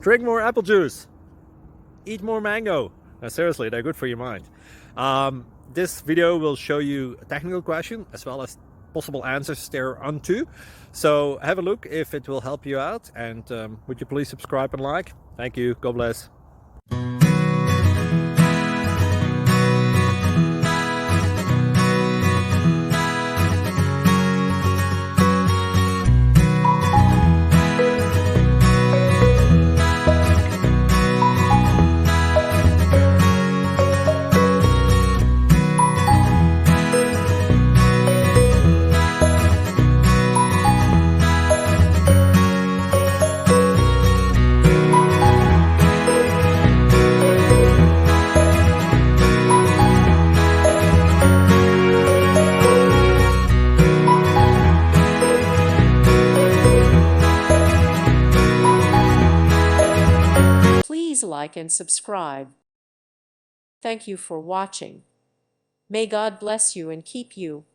Drink more apple juice. Eat more mango. Seriously, they're good for your mind. This video will show you a technical question as well as possible answers thereunto. So have a look if it will help you out, and would you please subscribe and like? Thank you. God bless. Please like and subscribe. Thank you for watching. May God bless you and keep you.